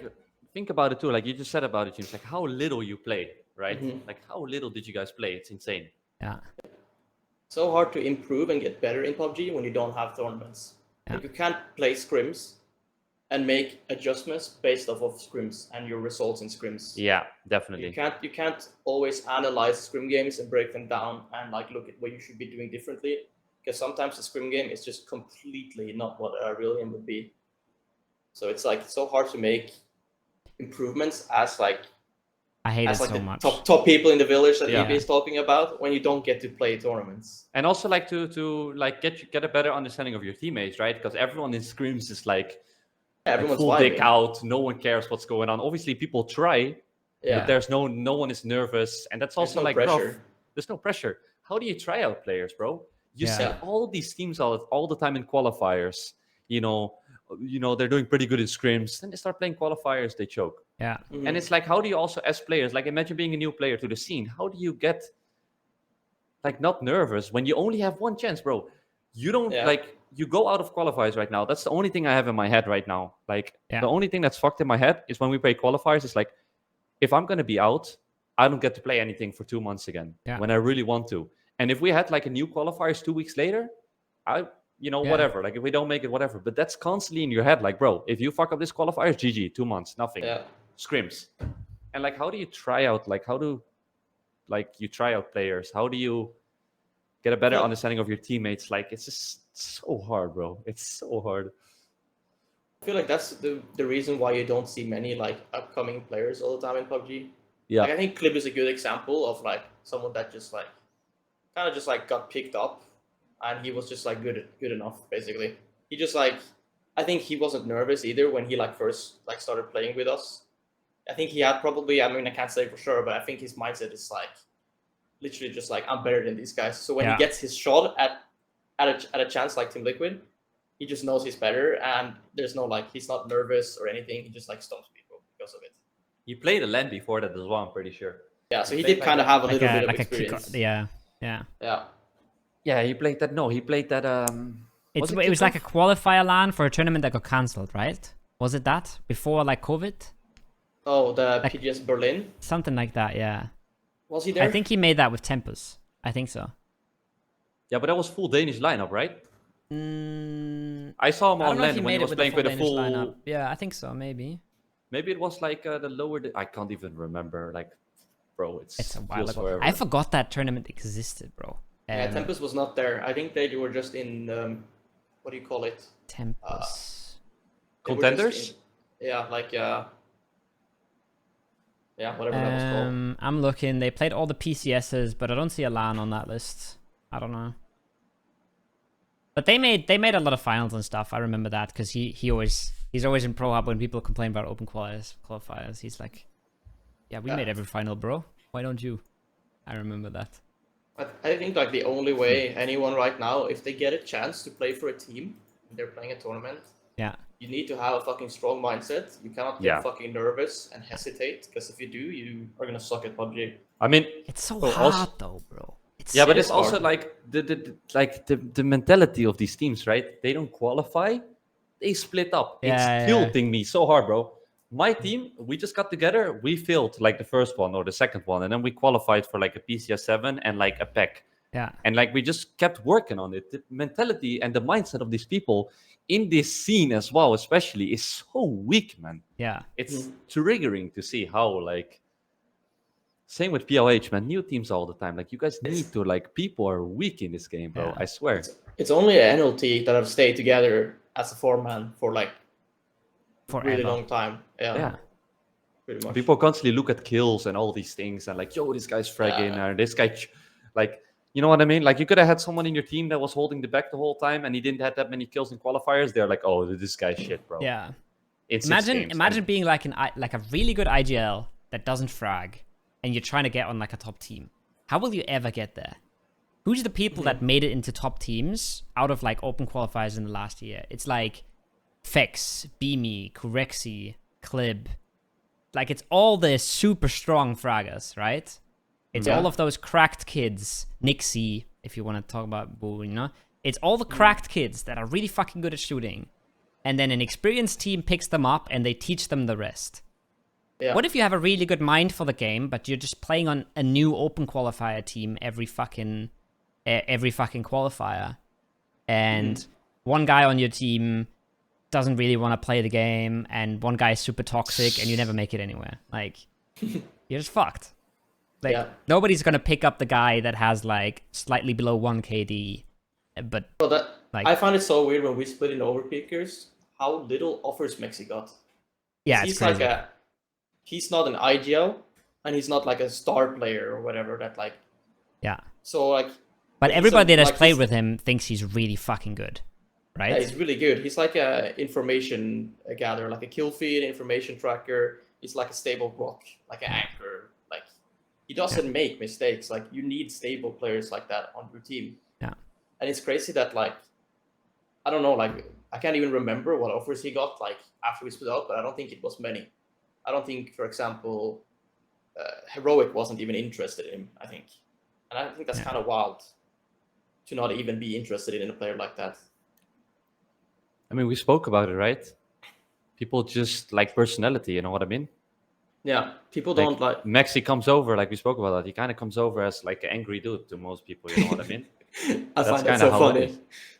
think about it too. Like you just said about it, James. Like how little you play, right? Mhm. Like how little did you guys play? It's insane. Yeah. So hard to improve and get better in PUBG when you don't have tournaments. Yeah. Like you can't play scrims and make adjustments based off of scrims and your results in scrims. Yeah, definitely. You can't always analyze scrim games and break them down and like look at what you should be doing differently, because sometimes the scrim game is just completely not what a real game would be. So it's like so hard to make improvements as like I hate it like so the much. top people in the village that Yeah. EB is talking about when you don't get to play tournaments. And also like to like get a better understanding of your teammates, right? Because everyone in scrims is like Everyone's full dick vibing. out. No one cares what's going on. Obviously, people try, Yeah. but there's no one is nervous, and that's There's also no like pressure. rough. There's no pressure. How do you try out players, bro? You Yeah. see all these teams all the time in qualifiers. You know they're doing pretty good in scrims. Then they start playing qualifiers, they choke. Yeah. Mhm. And it's like, how do you also, as players, like imagine being a new player to the scene. How do you get like not nervous when you only have one chance, bro? You don't like you go out of qualifiers right now. That's the only thing I have in my head right now. Like the only thing that's fucked in my head is when we play qualifiers. It's like if I'm gonna be out, I don't get to play anything for 2 months again when I really want to. And if we had like a new qualifiers 2 weeks later, whatever. Like if we don't make it, whatever. But that's constantly in your head. Like, bro, if you fuck up this qualifiers, GG, 2 months, nothing. Yeah. Scrims. And like, how do you try out? Like, how do you try out players? How do you get a better understanding of your teammates? Like, it's just so hard, bro. It's so hard. I feel like that's the reason why you don't see many like upcoming players all the time in PUBG. Yeah. Like, I think Clip is a good example of like someone that just like kind of just like got picked up and he was just like good enough basically. He just like I think he wasn't nervous either when he like first like started playing with us. I think he had probably, I mean I can't say for sure, but I think his mindset is like literally just like I'm better than these guys. So when he gets his shot at a chance like Team Liquid, he just knows he's better and there's no like he's not nervous or anything. He just like stomps people because of it. He played a LAN before that as well, I'm pretty sure. Yeah, so he did kind of have a little bit of like experience. Yeah. Yeah, he played that. No, he played that. It was like a qualifier LAN for a tournament that got cancelled, right? Was it that before like COVID? Oh, the PGS Berlin? Something like that, yeah. Was he there? I think he made that with Tempus. I think so. Yeah, but that was full Danish lineup, right? I saw him on LAN when he was playing with a full lineup. Yeah, I think so, maybe. Maybe it was like the lower. I can't even remember. Like, bro, it's a while ago. forever. I forgot that tournament existed, bro. Yeah, Tempest was not there. I think they were just in what do you call it? Tempest. They were just Contenders? yeah, like yeah, whatever that was called. I'm looking. They played all the PCSs, but I don't see a LAN on that list. I don't know. But they made a lot of finals and stuff. I remember that because he's always in Pro Hub when people complain about open qualifiers. He's like, yeah, we made every final, bro. Why don't you? I remember that. I think like the only way anyone right now, if they get a chance to play for a team, and they're playing a tournament, you need to have a fucking strong mindset. You cannot get fucking nervous and hesitate, because if you do, you are gonna suck at PUBG. I mean, it's so hard though, bro. But it's also like the mentality of these teams, right? They don't qualify, they split up. It's tilting me so hard, bro. My team, we just got together, we failed like the first one or the second one, and then we qualified for like a PCS 7 and like a PEC. Yeah. And like we just kept working on it. The mentality and the mindset of these people in this scene as well, especially, is so weak, man. Yeah. It's triggering to see how like. Same with PLH, man. New teams all the time. Like, you guys need to, like, people are weak in this game, bro. I swear. It's only an NLT that have stayed together as a 4-man for, like, forever. Really long time. Yeah. Pretty much. People constantly look at kills and all these things and, like, yo, this guy's fragging, or this guy, like, you know what I mean? Like, you could have had someone in your team that was holding the back the whole time and he didn't have that many kills in qualifiers. They're like, oh, this guy's shit, bro. Yeah. It's imagine being like a really good IGL that doesn't frag, and you're trying to get on like a top team. How will you ever get there? Who's the people that made it into top teams out of like open qualifiers in the last year? It's like Fex, Beamy, Kurexi, Clib. Like, it's all the super strong fraggers, right? It's all of those cracked kids. Nixie, if you want to talk about Boo, you know? It's all the cracked kids that are really fucking good at shooting. And then an experienced team picks them up and they teach them the rest. Yeah. What if you have a really good mind for the game, but you're just playing on a new open qualifier team every fucking qualifier, and one guy on your team doesn't really want to play the game, and one guy is super toxic, and you never make it anywhere? Like, you're just fucked. Like, nobody's gonna pick up the guy that has like slightly below 1 KD, but I find it so weird when we split in overpickers how little offers Mexi got. Yeah, it's crazy. He's not an IGL, and he's not like a star player or whatever that like. Yeah. So like. But everybody that's played with him thinks he's really fucking good, right? Yeah, he's really good. He's like a information gatherer, like a kill feed, information tracker. He's like a stable block, like an anchor. Like, he doesn't make mistakes. Like, you need stable players like that on your team. Yeah. And it's crazy that like, I don't know, like I can't even remember what offers he got like after we split up, but I don't think it was many. I don't think, for example, Heroic wasn't even interested in him, I think. And I think that's kind of wild to not even be interested in a player like that. I mean, we spoke about it, right? People just like personality, you know what I mean? Yeah, people don't like... Maxi comes over, like we spoke about that. He kind of comes over as like an angry dude to most people, you know what I mean? I find that so funny.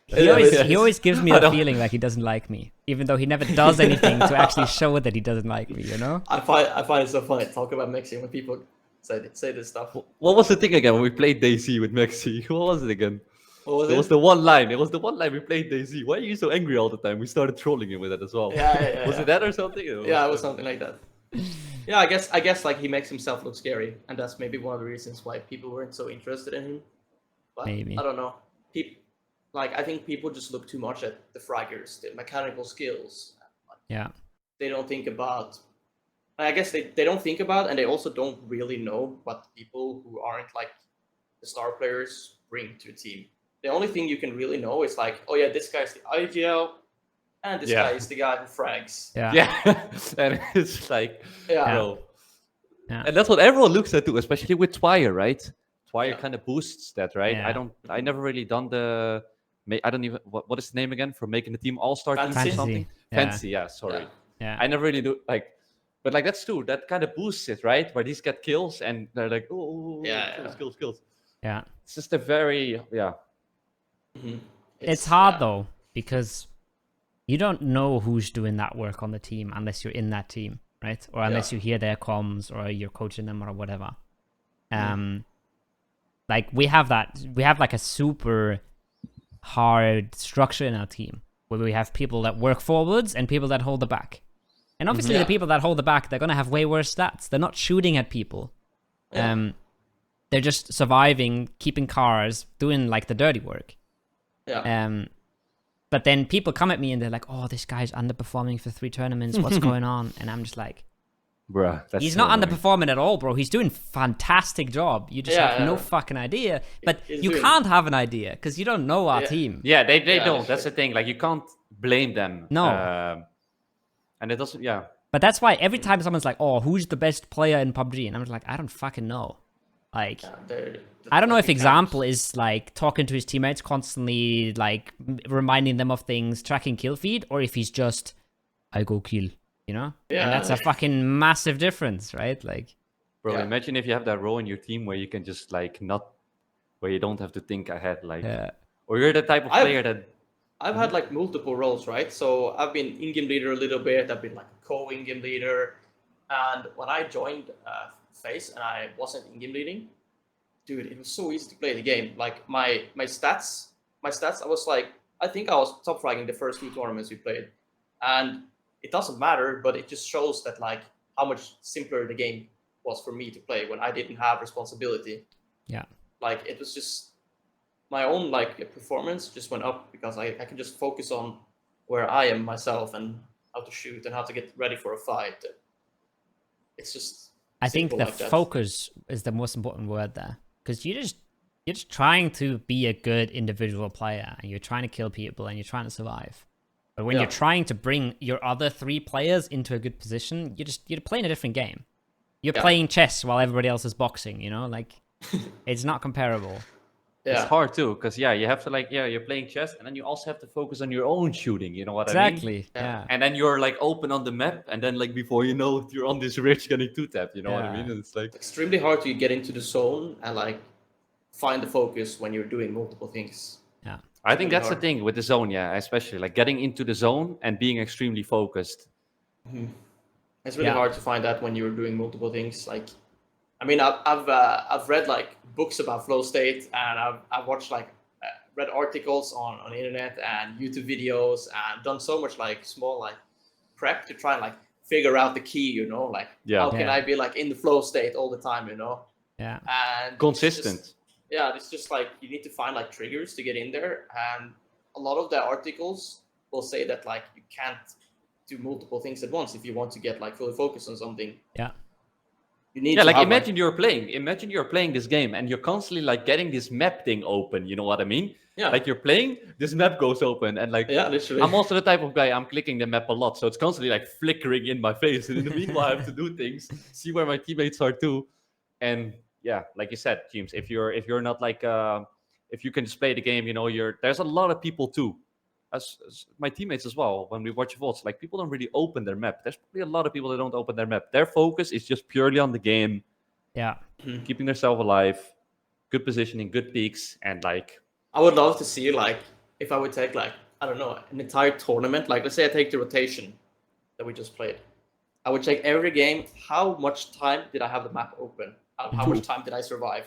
He always gives me the feeling like he doesn't like me, even though he never does anything to actually show that he doesn't like me, you know? I find it so funny to talk about Mexi when people say this stuff. What was the thing again when we played DayZ with Mexi? What was it again? It was the one line. It was the one line we played DayZ. Why are you so angry all the time? We started trolling him with it as well. Was it that or something? It was something like that. Yeah, I guess like he makes himself look scary, and that's maybe one of the reasons why people weren't so interested in him. But maybe. I don't know. I think people just look too much at the fraggers, the mechanical skills. They don't think about... I guess they don't think about, and they also don't really know what people who aren't like the star players bring to a team. The only thing you can really know is like, oh yeah, this guy's the IGL, and this guy is the guy who frags. And it's like, bro. Yeah. And that's what everyone looks at too, especially with Twire, right? Twire kind of boosts that, right? I never really done the... I don't even... What is the name again for making the team all-star team or something? Fancy, sorry. Yeah. I never really do... like. But like, that's true. That kind of boosts it, right? Where these get kills and they're like, oh, kills. Yeah. It's just a very, Mm-hmm. It's hard though, because you don't know who's doing that work on the team unless you're in that team, right? Or unless you hear their comms or you're coaching them or whatever. Like we have like a super hard structure in our team where we have people that work forwards and people that hold the back. And obviously the people that hold the back, they're going to have way worse stats. They're not shooting at people. They're just surviving, keeping cars, doing like the dirty work. But then people come at me and they're like, oh, this guy's underperforming for 3 tournaments. What's going on? And I'm just like, bruh, he's not underperforming at all, bro. He's doing fantastic job. You just have no fucking idea. But you can't have an idea because you don't know our team. Yeah, they don't. That's the thing. Like, you can't blame them. No. And it doesn't, But that's why every time someone's like, oh, who's the best player in PUBG? And I'm just like, I don't fucking know. Like, I don't know if Example is like talking to his teammates constantly, like reminding them of things, tracking kill feed, or if he's just, I go kill, you know? Yeah. And that's a fucking massive difference, right? Like, bro, imagine if you have that role in your team where you can just like where you don't have to think ahead, like, or you're the type of player that. I've had like multiple roles, right? So I've been in-game leader a little bit. I've been like co-in-game leader. And when I joined FaZe and I wasn't in-game leading, dude, it was so easy to play the game. Like my stats, I was like, I think I was top fragging the first 2 tournaments we played. And it doesn't matter, but it just shows that like how much simpler the game was for me to play when I didn't have responsibility. Yeah. Like it was just my own like performance just went up because I can just focus on where I am myself and how to shoot and how to get ready for a fight. It's just I think the like focus is the most important word there, because you're just trying to be a good individual player and you're trying to kill people and you're trying to survive. But when you're trying to bring your other 3 players into a good position, you're playing a different game. You're playing chess while everybody else is boxing, you know? Like, it's not comparable. It's hard too, because you have to like you're playing chess, and then you also have to focus on your own shooting. You know what I mean? Exactly. Yeah. And then you're like open on the map, and then like before you know it, you're on this ridge getting 2-tapped. You know what I mean? And it's like extremely hard to get into the zone and like find the focus when you're doing multiple things. Yeah. I think that's the thing with the zone, especially like getting into the zone and being extremely focused. It's really hard to find that when you're doing multiple things. Like, I mean, I've read like books about flow state, and I've watched like read articles on the internet and YouTube videos, and done so much like small like prep to try and like figure out the key. You know, like how can I be like in the flow state all the time? You know. Yeah. And consistent. It's just like you need to find like triggers to get in there, and a lot of the articles will say that like you can't do multiple things at once if you want to get like fully focused on something. Yeah. You need like imagine you're playing this game and you're constantly like getting this map thing open, you know what I mean? Yeah. Like you're playing, this map goes open, and like literally. I'm also the type of guy, I'm clicking the map a lot, so it's constantly like flickering in my face, and in the meanwhile I have to do things, see where my teammates are too. And like you said, James, if you're not like if you can just play the game, you know, there's a lot of people too, as my teammates as well. When we watch VODs, like people don't really open their map. There's probably a lot of people that don't open their map. Their focus is just purely on the game, keeping themselves alive, good positioning, good peaks, and like I would love to see like if I would take like I don't know an entire tournament. Like let's say I take the rotation that we just played. I would check every game. How much time did I have the map open? How much time did I survive?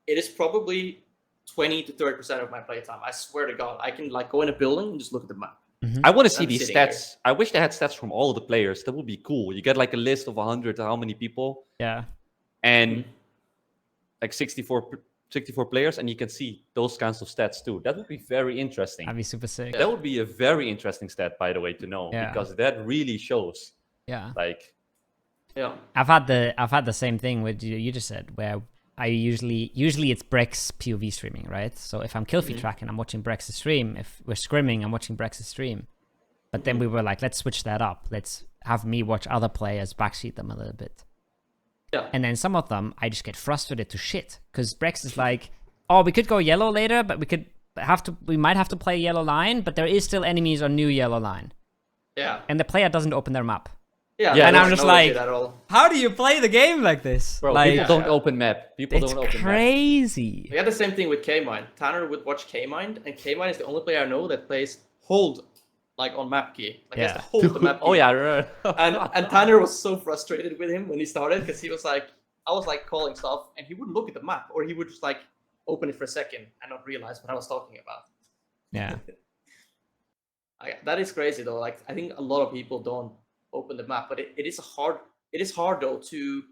It is probably 20 to 30% of my playtime. I swear to God, I can like go in a building and just look at the map. I want to see these stats. I wish they had stats from all the players. That would be cool. You get like a list of 100 how many people. Yeah. And like 64 players, and you can see those kinds of stats too. That would be very interesting. That'd be super sick. That would be a very interesting stat, by the way, to know, because that really shows. Yeah. Like. Yeah. I've had the same thing with you just said, where I usually it's Brex POV streaming, right? So if I'm kill feed tracking, I'm watching Brex's stream. If we're scrimming, I'm watching Brex's stream. But then we were like, let's switch that up. Let's have me watch other players, backseat them a little bit. Yeah. And then some of them, I just get frustrated to shit, because Brex is like, oh, we could go yellow later, but we might have to play yellow line, but there is still enemies on new yellow line. Yeah. And the player doesn't open their map. Yeah, and I'm just like, at all. how do you play the game like this? Bro, like, people don't open map. People don't open map. It's crazy. We had the same thing with K-Mind. Tanner would watch K-Mind, and K-Mind is the only player I know that plays hold like on map key. Like he has to hold the map key. Oh yeah, right. and Tanner was so frustrated with him when he started, because he was like, I was like calling stuff and he wouldn't look at the map, or he would just like open it for a second and not realize what I was talking about. Yeah. That is crazy though. Like I think a lot of people don't open the map, but it is hard. It is hard though to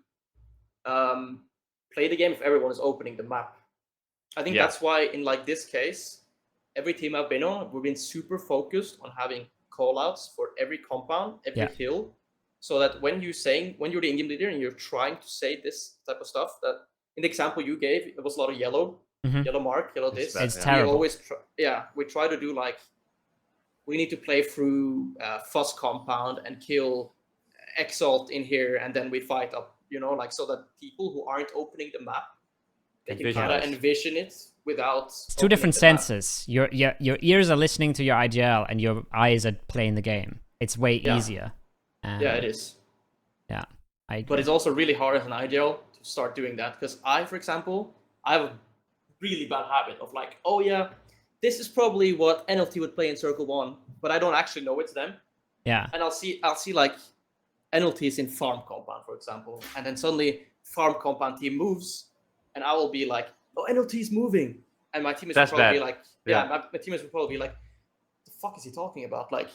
play the game if everyone is opening the map. I think that's why in like this case, every team I've been on, we've been super focused on having callouts for every compound, every hill, so that when you're the in-game leader and you're trying to say this type of stuff, that in the example you gave, it was a lot of yellow, yellow mark, yellow this. It's terrible. We always we try to do like, we need to play through Fuss compound and kill Exalt in here, and then we fight up, like so that people who aren't opening the map, they can kind of envision it without. It's two different senses. Your ears are listening to your IGL, and your eyes are playing the game. It's way easier. Yeah, it is. Yeah, I agree. But it's also really hard as an IGL to start doing that, because for example, I have a really bad habit of like, oh yeah, this is probably what NLT would play in Circle 1, but I don't actually know it's them. Yeah. And I'll see like NLT is in farm compound, for example, and then suddenly farm compound team moves, and I will be like, oh, NLT is moving, and my teammates will probably be like, my teammates will probably be like, the fuck is he talking about? Like,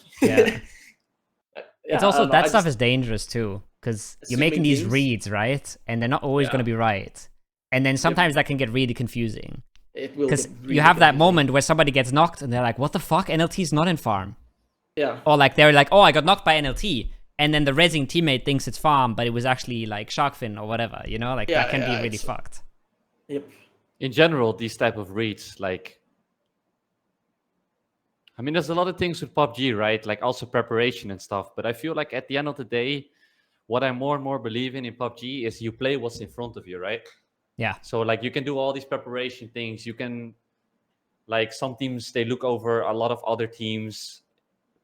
it's also that stuff is dangerous too, because you're making these reads, right, and they're not always going to be right, and then sometimes that can get really confusing. It will, because you have that moment where somebody gets knocked and they're like, what the fuck, NLT's not in farm. Yeah. Or like they're like, oh, I got knocked by NLT, and then the rezzing teammate thinks it's farm, but it was actually like Sharkfin or whatever, like that can be really fucked. Yep. In general, these type of reads, like, I mean, there's a lot of things with PUBG, right? Like also preparation and stuff. But I feel like at the end of the day, what I more and more believe in PUBG is you play what's in front of you, right? Yeah. So like you can do all these preparation things. You can, like, some teams, they look over a lot of other teams.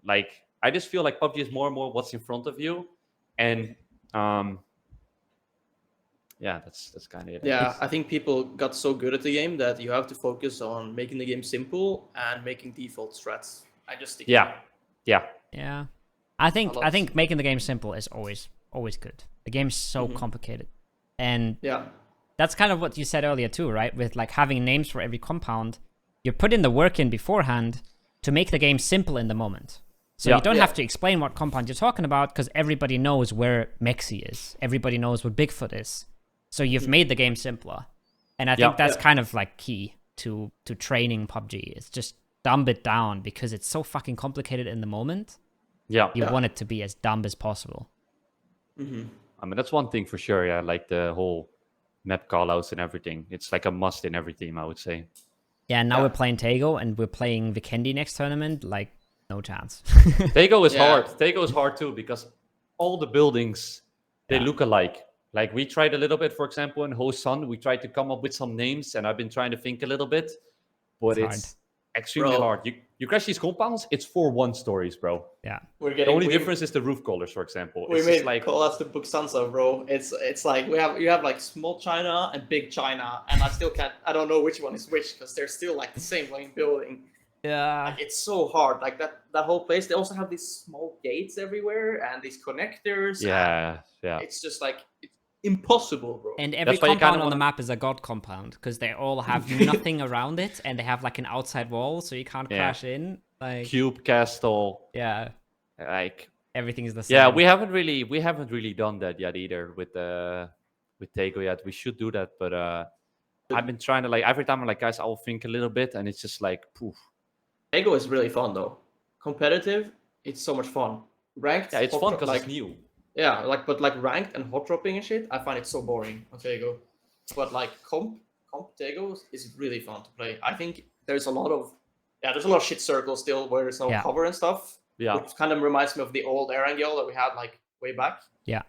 Like, I just feel like PUBG is more and more what's in front of you. And yeah, that's kind of it. Yeah, I think people got so good at the game that you have to focus on making the game simple and making default strats. I just think. Yeah. I think making the game simple is always good. The game's so complicated, and that's kind of what you said earlier too, right? With like having names for every compound, you put in the work in beforehand to make the game simple in the moment. So you don't have to explain what compound you're talking about, because everybody knows where Mexi is. Everybody knows what Bigfoot is. So you've made the game simpler. And I think that's kind of like key to training PUBG. It's just dumb it down, because it's so fucking complicated in the moment. You want it to be as dumb as possible. I mean, that's one thing for sure. Yeah, like the whole map callouts and everything. It's like a must in every team, I would say. Yeah, and now we're playing Taego, and we're playing Vikendi next tournament. Like, no chance. Taego is hard. Taego is hard too, because all the buildings, they look alike. Like, we tried a little bit, for example, in Hosan, we tried to come up with some names, and I've been trying to think a little bit, but it's extremely hard. You crash these compounds, it's 4-1 stories, bro. Yeah. The only difference is the roof colors, for example. We it's made like callouts to Buksansa, bro. It's like you have like small China and big China, and I don't know which one is which, because they're still like the same main building. Yeah. Like, it's so hard. Like that whole place. They also have these small gates everywhere and these connectors. Yeah. It's just like, it's impossible, bro. And every compound on the map is a god compound, because they all have nothing around it, and they have like an outside wall, so you can't crash in. Like Cube Castle. Yeah. Like everything is the same. Yeah, we haven't really done that yet either with Taego yet. We should do that, but I've been trying to, like, every time I'm like, guys, I'll think a little bit, and it's just like poof. Taego is really fun though. Competitive, it's so much fun. Ranked, yeah, it's fun because it's new. Yeah, but ranked and hot dropping and shit, I find it so boring on Taego. But like comp Taego is really fun to play. I think there's a lot of shit circles still where there's no cover and stuff. Yeah, which kind of reminds me of the old Erangel that we had like way back. Yeah,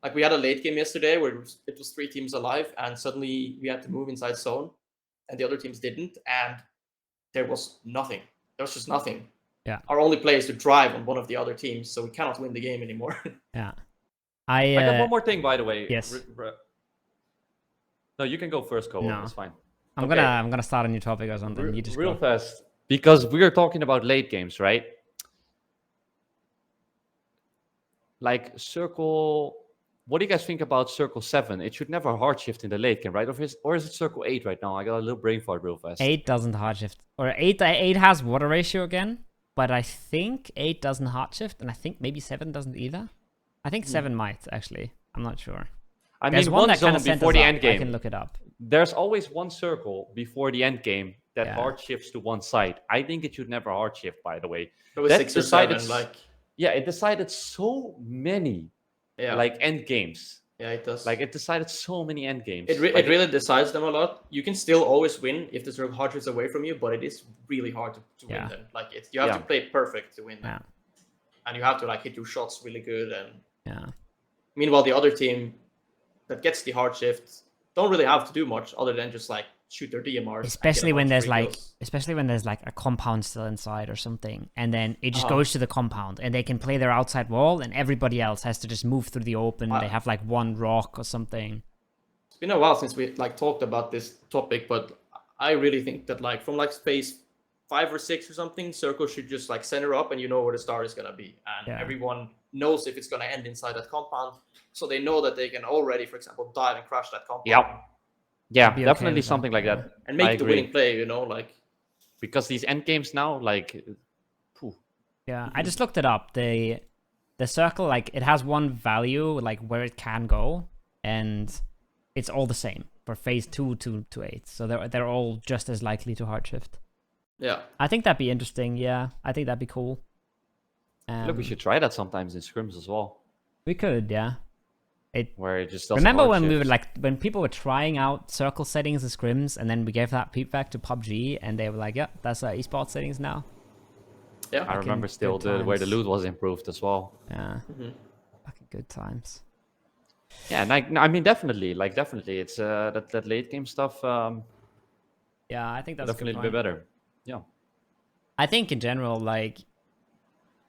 like we had a late game yesterday where it was 3 teams alive, and suddenly we had to move inside zone, and the other teams didn't, and there was nothing. There was just nothing. Yeah. Our only play is to drive on one of the other teams, so we cannot win the game anymore. Yeah. I got one more thing, by the way. Yes. No, you can go first, Cole. No. It's fine. I'm gonna start a new topic or something. You just real go. fast, because we are talking about late games, right? Like Circle what do you guys think about Circle 7? It should never hard shift in the late game, right? Or is it Circle 8 right now? I got a little brain fart real fast. 8 doesn't hard shift. Or 8 has water ratio again. But I think 8 doesn't hard shift. And I think maybe 7 doesn't either. I think 7 might, actually. I'm not sure. I There's mean, one one that kind zone of centers before the up. end I game. can look it up. There's always one circle before the end game that Yeah. hard shifts to one side. I think it should never hard shift, by the way. It was That 6 or 7, decided- like Yeah, it decided so many like end games. yeah, it does. Like it decided so many end games. It really decides them a lot. You can still always win if the circle hard shifts away from you, but it is really hard to Yeah. win them. Like you have to play perfect to win them. Yeah. And you have to like hit your shots really good. And Yeah. meanwhile, the other team that gets the hard shift don't really have to do much other than just like shoot their DMRs. Especially when there's like, kills. a compound still inside or something, and then it just Uh-huh. goes to the compound, and they can play their outside wall, and everybody else has to just move through the open. They have like one rock or something. It's been a while since we like talked about this topic, but I really think that like from like space 5 or 6 or something, circle should just like center up, and you know where the star is gonna be, and Yeah. everyone knows if it's gonna end inside that compound, so they know that they can already, for example, dive and crash that compound. Yep. Yeah, Be okay definitely with that, something like yeah. that. And I make the agree. winning play, you know, like Because these end games now, like, phew. Yeah, I just looked it up. The circle, like, it has one value, like, where it can go, and it's all the same for phase 2 to 8. So they're all just as likely to hard shift. yeah. I think that'd be interesting. Yeah, I think that'd be cool. Look, we should try that sometimes in scrims as well, We could, yeah. where it just doesn't Remember hard when we shift. were like, when people were trying out circle settings and scrims, and then we gave that feedback to PUBG, and they were like, "Yeah, that's our esports settings now." Yeah. I remember Fucking still good where the times. loot was improved as well. Yeah, Mhm. fucking good times. Yeah, and I mean, definitely, it's that late game stuff Yeah, I think that's a good definitely be point. better. Yeah. I think in general, like,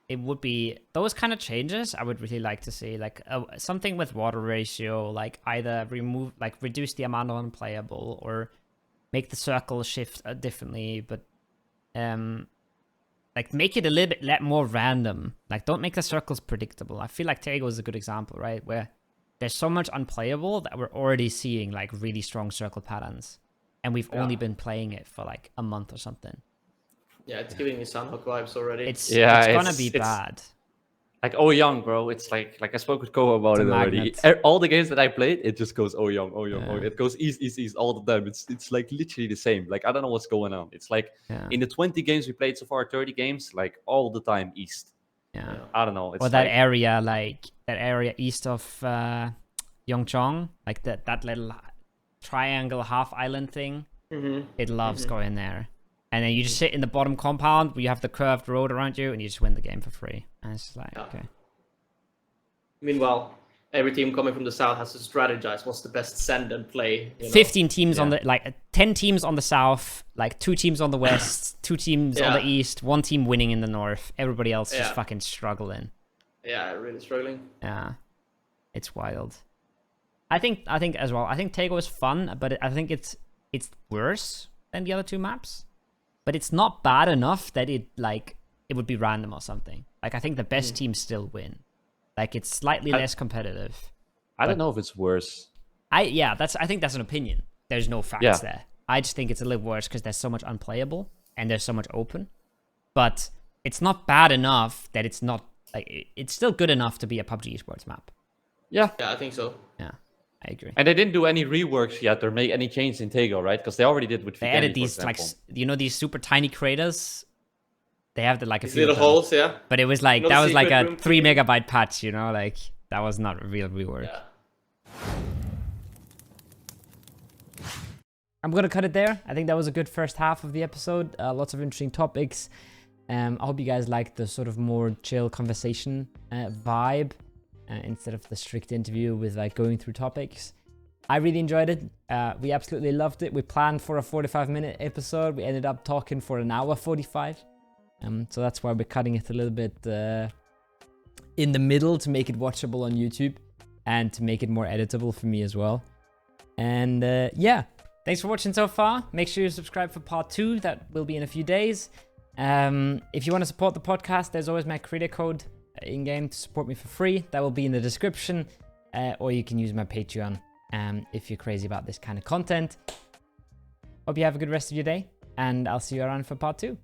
it would be those kind of changes I would really like to see, like something with water ratio, like either reduce the amount of unplayable, or make the circle shift differently, but like make it a little bit more random. Like, don't make the circles predictable. I feel like Taego is a good example, right, where there's so much unplayable that we're already seeing like really strong circle patterns, and we've only been playing it for like a month or something. Yeah, it's giving me Sandhawk vibes already. It's Yeah, gonna be it's- bad. Like Oh Young, bro. It's like I spoke with Koa about It's it a already. magnet. All the games that I played, it just goes Oh Young, Oh Young, Oh. Yeah. It goes east all the time. It's like literally the same. Like I don't know what's going on. It's like Yeah. in the 20 games we played so far, 30 games, like all the time east. Yeah. I don't know. It's Or that like, area, like that area east of Yeongchong, like that little triangle half island thing. Mhm. It loves going there. And then you just sit in the bottom compound where you have the curved road around you, and you just win the game for free. And it's just like, Yeah. okay. Meanwhile, every team coming from the south has to strategize what's the best send and play. You know? 15 teams on the, like 10 teams on the south, like 2 teams on the west, 2 teams on the Yeah. east, 1 team winning in the north. Everybody else just Yeah. fucking struggling. Yeah, really struggling. Yeah, it's wild. I think as well. I think Taego is fun, but I think it's worse than the other 2 maps. But it's not bad enough that it would be random or something. Like, I think the best teams still win. Like, it's slightly less competitive. I don't know if it's worse. I think that's an opinion. There's no facts Yeah. there. I just think it's a little worse because there's so much unplayable and there's so much open. But it's not bad enough that it's not like it's still good enough to be a PUBG esports map. Yeah. Yeah, I think so. Yeah, I agree. And they didn't do any reworks yet or make any change in Taego, right? Because they already did with They Vigeni, added for these example. these super tiny craters. They have a These few little of them. holes, yeah. But it was like Not a that was like secret a room 3 megabyte patch, you know, like that was not a real rework. Yeah. I'm gonna cut it there. I think that was a good first half of the episode. Lots of interesting topics. I hope you guys liked the sort of more chill conversation vibe instead of the strict interview with like going through topics. I really enjoyed it. We absolutely loved it. We planned for a 45-minute episode. We ended up talking for an hour 45. So that's why we're cutting it a little bit in the middle to make it watchable on YouTube and to make it more editable for me as well. And yeah, thanks for watching so far. Make sure you subscribe for part 2. That will be in a few days. If you want to support the podcast, there's always my creator code in-game to support me for free. That will be in the description. or you can use my Patreon if you're crazy about this kind of content. Hope you have a good rest of your day, and I'll see you around for part 2.